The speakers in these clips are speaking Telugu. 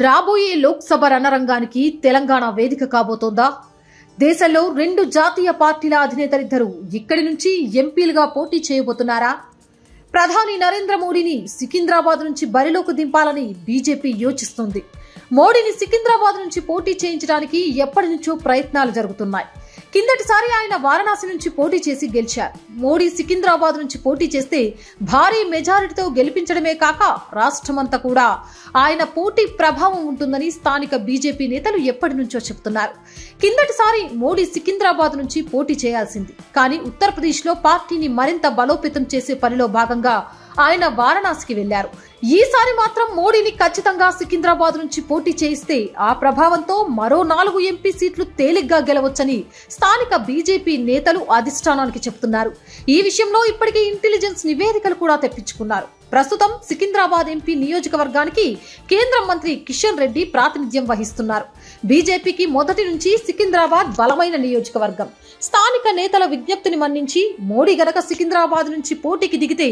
రాబోయే లోక్సభ రణరంగానికి తెలంగాణ వేదిక కాబోతోందా? దేశంలో రెండు జాతీయ పార్టీల అధినేతలిద్దరూ ఇక్కడి నుంచి ఎంపీలుగా పోటీ చేయబోతున్నారా? ప్రధాని నరేంద్ర మోడీని సికింద్రాబాద్ నుంచి బరిలోకి దింపాలని బీజేపీ యోచిస్తుంది. మోడీని సికింద్రాబాద్ నుంచి పోటీ చేయించడానికి ఎప్పటి నుంచో ప్రయత్నాలు జరుగుతున్నాయి. కిందటిసారి ఆయన వారణాసి నుంచి పోటీ చేసి గెలిచారు. మోడీ సికింద్రాబాద్ నుంచి పోటీ చేస్తే భారీ మెజారిటీతో గెలిపించడమే కాక రాష్ట్రమంతా కూడా ఆయన పోటీ ప్రభావం ఉంటుందని స్థానిక బీజేపీ నేతలు ఎప్పటి నుంచో చెబుతున్నారు. కిందటిసారి మోడీ సికింద్రాబాద్ నుంచి పోటీ చేయాల్సింది, కానీ ఉత్తరప్రదేశ్ లో పార్టీని మరింత బలోపేతం చేసే పనిలో భాగంగా ఆయన వారణాసికి వెళ్లారు. ఈసారి మాత్రం మోడీని ఖచ్చితంగా సికింద్రాబాద్ నుంచి పోటీ చేయిస్తే ఆ ప్రభావంతో మరో 4 ఎంపీ సీట్లు తేలిగ్గా గెలవొచ్చని స్థానిక బీజేపీ నేతలు అధిష్టానానికి చెబుతున్నారు. ఈ విషయంలో ఇప్పటికే ఇంటెలిజెన్స్ నివేదికలు కూడా తెప్పించుకున్నారు. ప్రస్తుతం సికింద్రాబాద్ ఎంపీ నియోజకవర్గానికి కేంద్ర మంత్రి కిషన్ రెడ్డి ప్రాతినిధ్యం వహిస్తున్నారు. బీజేపీకి మొదటి నుంచి సికింద్రాబాద్ బలమైన నియోజకవర్గం. స్థానిక నేతల విజ్ఞప్తిని మన్నించి మోడీ గనక సికింద్రాబాద్ నుంచి పోటీకి దిగితే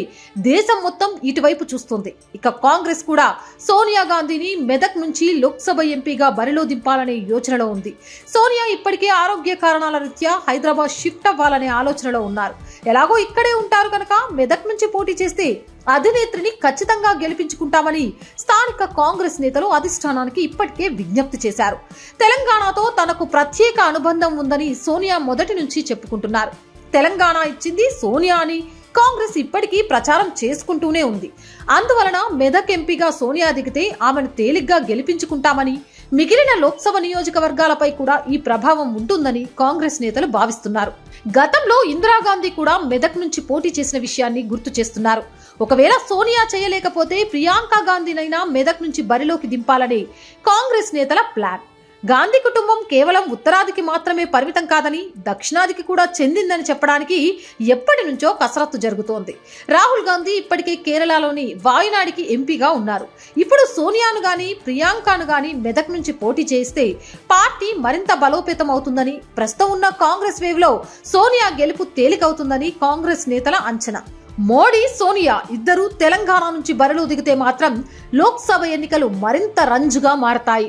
దేశం మొత్తం ఇటువైపు చూస్తుంది. ఇక కాంగ్రెస్ కూడా సోనియా గాంధీని మెదక్ నుంచి లోక్సభ ఎంపీగా బరిలో దింపాలనే యోచనలో ఉంది. సోనియా ఇప్పటికే ఆరోగ్య కారణాల రీత్యా హైదరాబాద్ షిఫ్ట్ అవ్వాలనే ఆలోచనలో ఉన్నారు. ఎలాగో ఇక్కడే ఉంటారు కనుక మెదక్ నుంచి పోటీ చేస్తే అధినేత్రిని ఖచ్చితంగా గెలిపించుకుంటామని స్థానిక కాంగ్రెస్ నేతలు అధిష్టానానికి ఇప్పటికే విజ్ఞప్తి చేశారు. తెలంగాణతో తనకు ప్రత్యేక అనుబంధం ఉందని సోనియా మొదటి నుంచి చెప్పుకుంటున్నారు. తెలంగాణ ఇచ్చింది సోనియా అని కాంగ్రెస్ ఇప్పటికీ ప్రచారం చేసుకుంటూనే ఉంది. అందువలన మెదక్ ఎంపీగా సోనియా దిగితే ఆమెను తేలిగ్గా గెలిపించుకుంటామని, మిగిలిన లోక్సభ నియోజకవర్గాలపై కూడా ఈ ప్రభావం ఉంటుందని కాంగ్రెస్ నేతలు భావిస్తున్నారు. గతంలో ఇందిరాగాంధీ కూడా మెదక్ నుంచి పోటీ చేసిన విషయాన్ని గుర్తు చేస్తున్నారు. ఒకవేళ సోనియా చేయలేకపోతే ప్రియాంక గాంధీనైనా మెదక్ నుంచి బరిలోకి దింపాలని కాంగ్రెస్ నేతల ప్లాన్. గాంధీ కుటుంబం కేవలం ఉత్తరాదికి మాత్రమే పరిమితం కాదని, దక్షిణాదికి కూడా చెందిందని చెప్పడానికి ఎప్పటి నుంచో కసరత్తు జరుగుతోంది. రాహుల్ గాంధీ ఇప్పటికే కేరళలోని వాయనాడికి ఎంపీగా ఉన్నారు. ఇప్పుడు సోనియాను గాని ప్రియాంకను గాని మెదక్ నుంచి పోటీ చేయిస్తే పార్టీ మరింత బలోపేతం అవుతుందని, ప్రస్తుతం ఉన్న కాంగ్రెస్ వేవ్ లో సోనియా గెలుపు తేలికవుతుందని కాంగ్రెస్ నేతల అంచనా. మోడీ, సోనియా ఇద్దరు తెలంగాణ నుంచి బరిలో దిగితే మాత్రం లోక్సభ ఎన్నికలు మరింత రంజుగా మారతాయి.